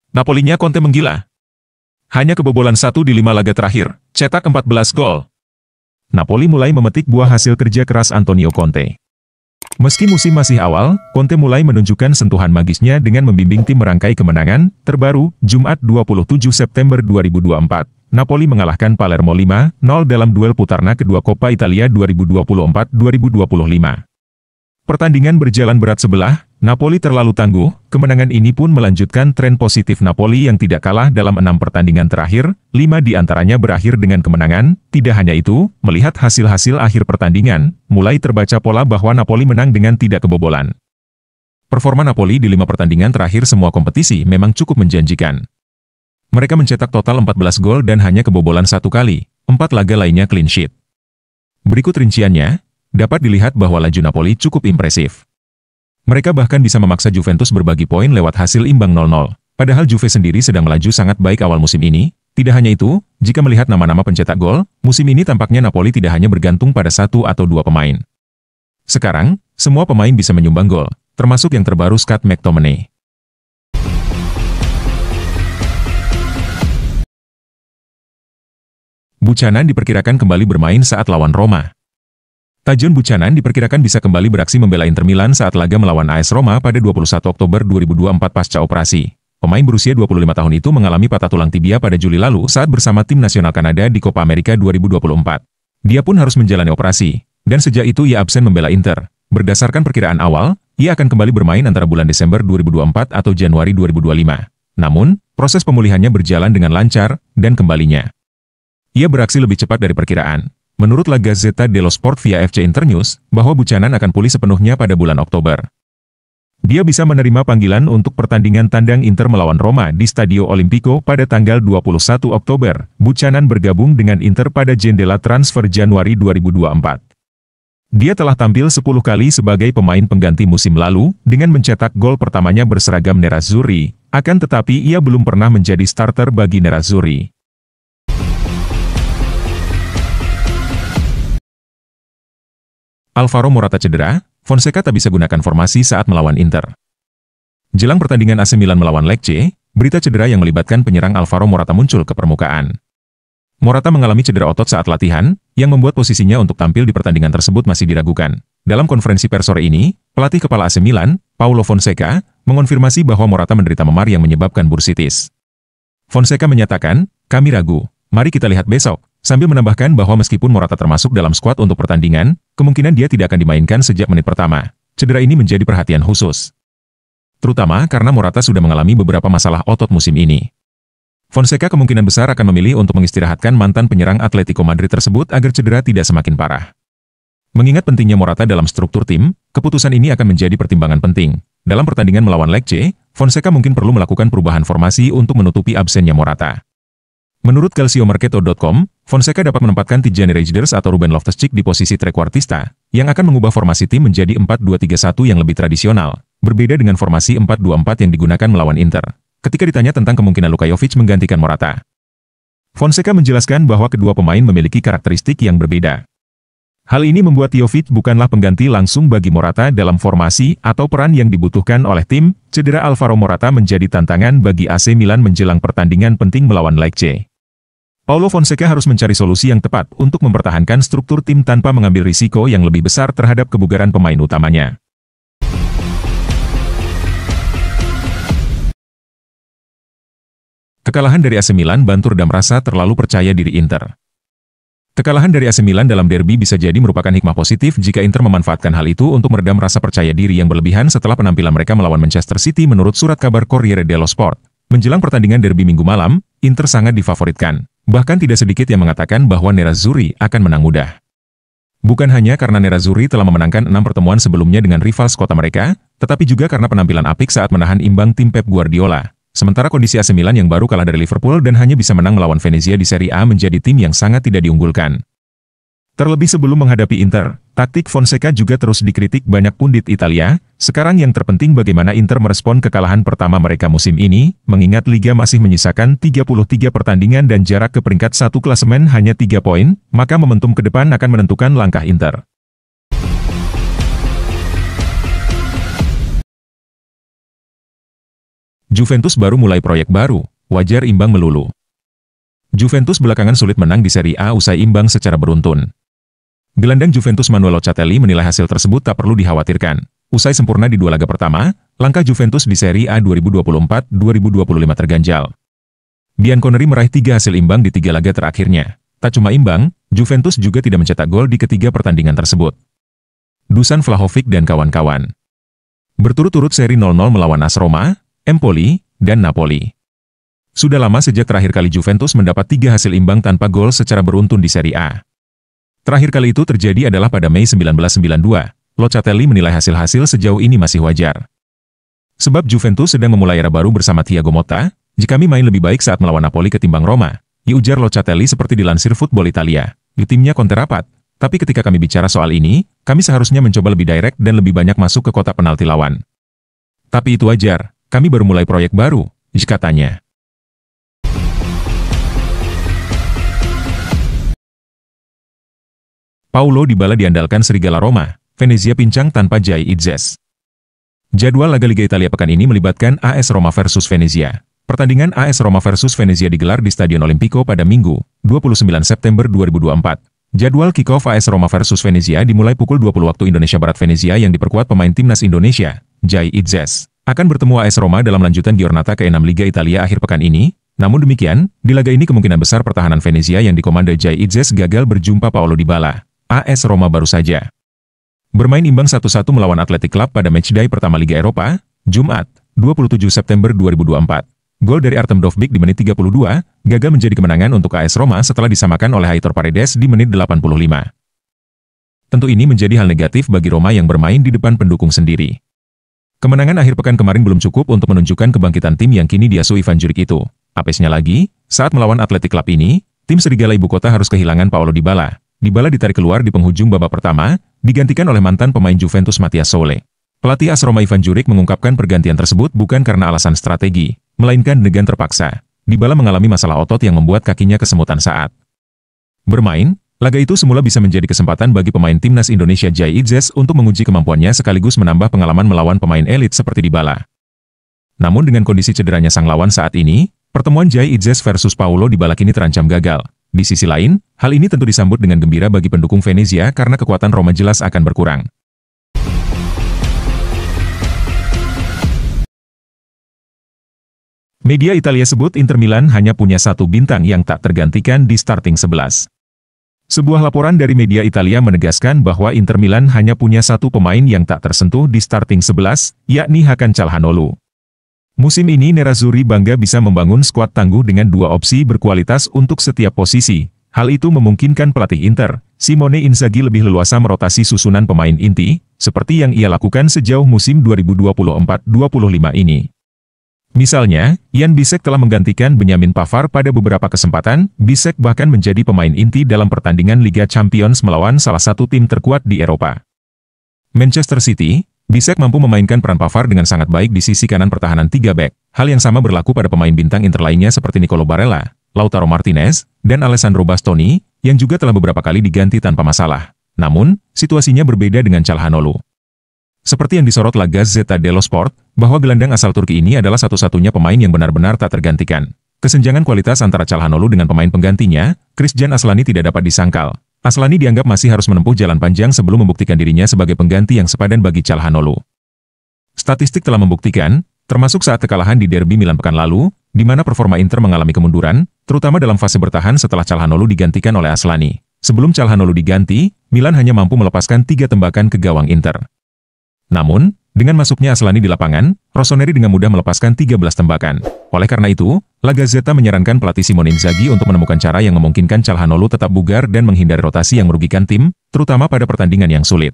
Napolinya Conte menggila. Hanya kebobolan 1 di 5 laga terakhir, cetak 14 gol. Napoli mulai memetik buah hasil kerja keras Antonio Conte. Meski musim masih awal, Conte mulai menunjukkan sentuhan magisnya dengan membimbing tim merangkai kemenangan. Terbaru, Jumat 27 September 2024, Napoli mengalahkan Palermo 5-0 dalam duel putarna kedua Coppa Italia 2024-2025. Pertandingan berjalan berat sebelah, Napoli terlalu tangguh. Kemenangan ini pun melanjutkan tren positif Napoli yang tidak kalah dalam 6 pertandingan terakhir, 5 di antaranya berakhir dengan kemenangan. Tidak hanya itu, melihat hasil-hasil akhir pertandingan, mulai terbaca pola bahwa Napoli menang dengan tidak kebobolan. Performa Napoli di 5 pertandingan terakhir semua kompetisi memang cukup menjanjikan. Mereka mencetak total 14 gol dan hanya kebobolan 1 kali, 4 laga lainnya clean sheet. Berikut rinciannya. Dapat dilihat bahwa laju Napoli cukup impresif. Mereka bahkan bisa memaksa Juventus berbagi poin lewat hasil imbang 0-0. Padahal Juve sendiri sedang melaju sangat baik awal musim ini. Tidak hanya itu, jika melihat nama-nama pencetak gol, musim ini tampaknya Napoli tidak hanya bergantung pada 1 atau 2 pemain. Sekarang, semua pemain bisa menyumbang gol, termasuk yang terbaru Scott McTominay. Buchanan diperkirakan kembali bermain saat lawan Roma. Tajon Buchanan diperkirakan bisa kembali beraksi membela Inter Milan saat laga melawan AS Roma pada 21 Oktober 2024 pasca operasi. Pemain berusia 25 tahun itu mengalami patah tulang tibia pada Juli lalu saat bersama tim nasional Kanada di Copa America 2024. Dia pun harus menjalani operasi, dan sejak itu ia absen membela Inter. Berdasarkan perkiraan awal, ia akan kembali bermain antara bulan Desember 2024 atau Januari 2025. Namun, proses pemulihannya berjalan dengan lancar, dan kembalinya ia beraksi lebih cepat dari perkiraan. Menurut La Gazzetta dello Sport via FC Internews, bahwa Buchanan akan pulih sepenuhnya pada bulan Oktober. Dia bisa menerima panggilan untuk pertandingan tandang Inter melawan Roma di Stadio Olimpico pada tanggal 21 Oktober. Buchanan bergabung dengan Inter pada jendela transfer Januari 2024. Dia telah tampil 10 kali sebagai pemain pengganti musim lalu, dengan mencetak gol pertamanya berseragam Nerazzurri, akan tetapi ia belum pernah menjadi starter bagi Nerazzurri. Alvaro Morata cedera, Fonseca tak bisa gunakan formasi saat melawan Inter. Jelang pertandingan AC Milan melawan Lecce, berita cedera yang melibatkan penyerang Alvaro Morata muncul ke permukaan. Morata mengalami cedera otot saat latihan, yang membuat posisinya untuk tampil di pertandingan tersebut masih diragukan. Dalam konferensi pers sore ini, pelatih kepala AC Milan, Paulo Fonseca, mengonfirmasi bahwa Morata menderita memar yang menyebabkan bursitis. Fonseca menyatakan, "Kami ragu, mari kita lihat besok." Sambil menambahkan bahwa meskipun Morata termasuk dalam skuad untuk pertandingan, kemungkinan dia tidak akan dimainkan sejak menit pertama. Cedera ini menjadi perhatian khusus, terutama karena Morata sudah mengalami beberapa masalah otot musim ini. Fonseca kemungkinan besar akan memilih untuk mengistirahatkan mantan penyerang Atletico Madrid tersebut agar cedera tidak semakin parah. Mengingat pentingnya Morata dalam struktur tim, keputusan ini akan menjadi pertimbangan penting. Dalam pertandingan melawan Lecce, Fonseca mungkin perlu melakukan perubahan formasi untuk menutupi absennya Morata. Menurut calciomercato.com, Fonseca dapat menempatkan Tijani Reijnders atau Ruben Loftus-Cheek di posisi trequartista, yang akan mengubah formasi tim menjadi 4-2-3-1 yang lebih tradisional, berbeda dengan formasi 4-2-4 yang digunakan melawan Inter. Ketika ditanya tentang kemungkinan Luka Jovic menggantikan Morata, Fonseca menjelaskan bahwa kedua pemain memiliki karakteristik yang berbeda. Hal ini membuat Jovic bukanlah pengganti langsung bagi Morata dalam formasi atau peran yang dibutuhkan oleh tim. Cedera Alvaro Morata menjadi tantangan bagi AC Milan menjelang pertandingan penting melawan Lecce. Paulo Fonseca harus mencari solusi yang tepat untuk mempertahankan struktur tim tanpa mengambil risiko yang lebih besar terhadap kebugaran pemain utamanya. Kekalahan dari AC Milan bantu redam rasa terlalu percaya diri Inter. Kekalahan dari AC Milan dalam derby bisa jadi merupakan hikmah positif jika Inter memanfaatkan hal itu untuk meredam rasa percaya diri yang berlebihan setelah penampilan mereka melawan Manchester City menurut surat kabar Corriere dello Sport. Menjelang pertandingan derby Minggu malam, Inter sangat difavoritkan. Bahkan tidak sedikit yang mengatakan bahwa Nerazzurri akan menang mudah. Bukan hanya karena Nerazzurri telah memenangkan 6 pertemuan sebelumnya dengan rival sekota mereka, tetapi juga karena penampilan apik saat menahan imbang tim Pep Guardiola. Sementara kondisi AC Milan yang baru kalah dari Liverpool dan hanya bisa menang melawan Venezia di Serie A menjadi tim yang sangat tidak diunggulkan. Terlebih sebelum menghadapi Inter, taktik Fonseca juga terus dikritik banyak pundit Italia. Sekarang yang terpenting bagaimana Inter merespon kekalahan pertama mereka musim ini, mengingat Liga masih menyisakan 33 pertandingan dan jarak ke peringkat 1 klasemen hanya 3 poin, maka momentum ke depan akan menentukan langkah Inter. Juventus baru mulai proyek baru, wajar imbang melulu. Juventus belakangan sulit menang di Serie A usai imbang secara beruntun. Gelandang Juventus Manuel Locatelli menilai hasil tersebut tak perlu dikhawatirkan. Usai sempurna di 2 laga pertama, langkah Juventus di Serie A 2024-2025 terganjal. Bianconeri meraih 3 hasil imbang di 3 laga terakhirnya. Tak cuma imbang, Juventus juga tidak mencetak gol di ketiga pertandingan tersebut. Dusan Vlahovic dan kawan-kawan berturut-turut seri 0-0 melawan AS Roma, Empoli, dan Napoli. Sudah lama sejak terakhir kali Juventus mendapat 3 hasil imbang tanpa gol secara beruntun di Serie A. Terakhir kali itu terjadi adalah pada Mei 1992. Locatelli menilai hasil-hasil sejauh ini masih wajar. Sebab Juventus sedang memulai era baru bersama Thiago Motta, jika kami main lebih baik saat melawan Napoli ketimbang Roma, ujar Locatelli seperti dilansir Football Italia. Di timnya konter rapat, tapi ketika kami bicara soal ini, kami seharusnya mencoba lebih direct dan lebih banyak masuk ke kotak penalti lawan. Tapi itu wajar, kami baru mulai proyek baru, katanya. Paulo Dybala diandalkan Serigala Roma, Venezia pincang tanpa Jai Itzes. Jadwal laga Liga Italia pekan ini melibatkan AS Roma versus Venezia. Pertandingan AS Roma versus Venezia digelar di Stadion Olimpico pada Minggu, 29 September 2024. Jadwal kick-off AS Roma versus Venezia dimulai pukul 20 waktu Indonesia Barat. Venezia yang diperkuat pemain timnas Indonesia, Jai Itzes, akan bertemu AS Roma dalam lanjutan Giornata ke-6 Liga Italia akhir pekan ini. Namun demikian, di laga ini kemungkinan besar pertahanan Venezia yang dikomando Jai Itzes gagal berjumpa Paulo Dybala. AS Roma baru saja bermain imbang 1-1 melawan Athletic Club pada matchday pertama Liga Eropa, Jumat, 27 September 2024. Gol dari Artem Dovbyk di menit 32, gagal menjadi kemenangan untuk AS Roma setelah disamakan oleh Aitor Paredes di menit 85. Tentu ini menjadi hal negatif bagi Roma yang bermain di depan pendukung sendiri. Kemenangan akhir pekan kemarin belum cukup untuk menunjukkan kebangkitan tim yang kini diasuh Ivan Juric itu. Apesnya lagi, saat melawan Athletic Club ini, tim Serigala Ibu Kota harus kehilangan Paulo Dybala. Dybala ditarik keluar di penghujung babak pertama, digantikan oleh mantan pemain Juventus Mathias Soule. Pelatih AS Roma Ivan Juric mengungkapkan pergantian tersebut bukan karena alasan strategi, melainkan dengan terpaksa. Dybala mengalami masalah otot yang membuat kakinya kesemutan saat bermain. Laga itu semula bisa menjadi kesempatan bagi pemain timnas Indonesia Jai Itzes untuk menguji kemampuannya sekaligus menambah pengalaman melawan pemain elit seperti Dybala. Namun dengan kondisi cederanya sang lawan saat ini, pertemuan Jai Itzes versus Paulo Dybala kini terancam gagal. Di sisi lain, hal ini tentu disambut dengan gembira bagi pendukung Venezia karena kekuatan Roma jelas akan berkurang. Media Italia sebut Inter Milan hanya punya 1 bintang yang tak tergantikan di starting 11. Sebuah laporan dari media Italia menegaskan bahwa Inter Milan hanya punya 1 pemain yang tak tersentuh di starting 11, yakni Hakan Calhanoglu. Musim ini Nerazzurri bangga bisa membangun skuad tangguh dengan 2 opsi berkualitas untuk setiap posisi. Hal itu memungkinkan pelatih Inter, Simone Inzaghi lebih leluasa merotasi susunan pemain inti, seperti yang ia lakukan sejauh musim 2024-25 ini. Misalnya, Jan Bisek telah menggantikan Benjamin Pavard pada beberapa kesempatan. Bisek bahkan menjadi pemain inti dalam pertandingan Liga Champions melawan salah satu tim terkuat di Eropa, Manchester City. Bisek mampu memainkan peran Pavard dengan sangat baik di sisi kanan pertahanan 3 bek. Hal yang sama berlaku pada pemain bintang Inter lainnya seperti Nicolo Barella, Lautaro Martinez, dan Alessandro Bastoni, yang juga telah beberapa kali diganti tanpa masalah. Namun, situasinya berbeda dengan Calhanoglu. Seperti yang disorot La Gazzetta dello Sport, bahwa gelandang asal Turki ini adalah satu-satunya pemain yang benar-benar tak tergantikan. Kesenjangan kualitas antara Calhanoglu dengan pemain penggantinya, Christian Aslani tidak dapat disangkal. Aslani dianggap masih harus menempuh jalan panjang sebelum membuktikan dirinya sebagai pengganti yang sepadan bagi Calhanoglu. Statistik telah membuktikan, termasuk saat kekalahan di derby Milan pekan lalu, di mana performa Inter mengalami kemunduran, terutama dalam fase bertahan setelah Calhanoglu digantikan oleh Aslani. Sebelum Calhanoglu diganti, Milan hanya mampu melepaskan 3 tembakan ke gawang Inter. Namun, dengan masuknya Aslani di lapangan, Rossoneri dengan mudah melepaskan 13 tembakan. Oleh karena itu, La Gazzetta menyarankan pelatih Simone Inzaghi untuk menemukan cara yang memungkinkan Calhanoglu tetap bugar dan menghindari rotasi yang merugikan tim, terutama pada pertandingan yang sulit.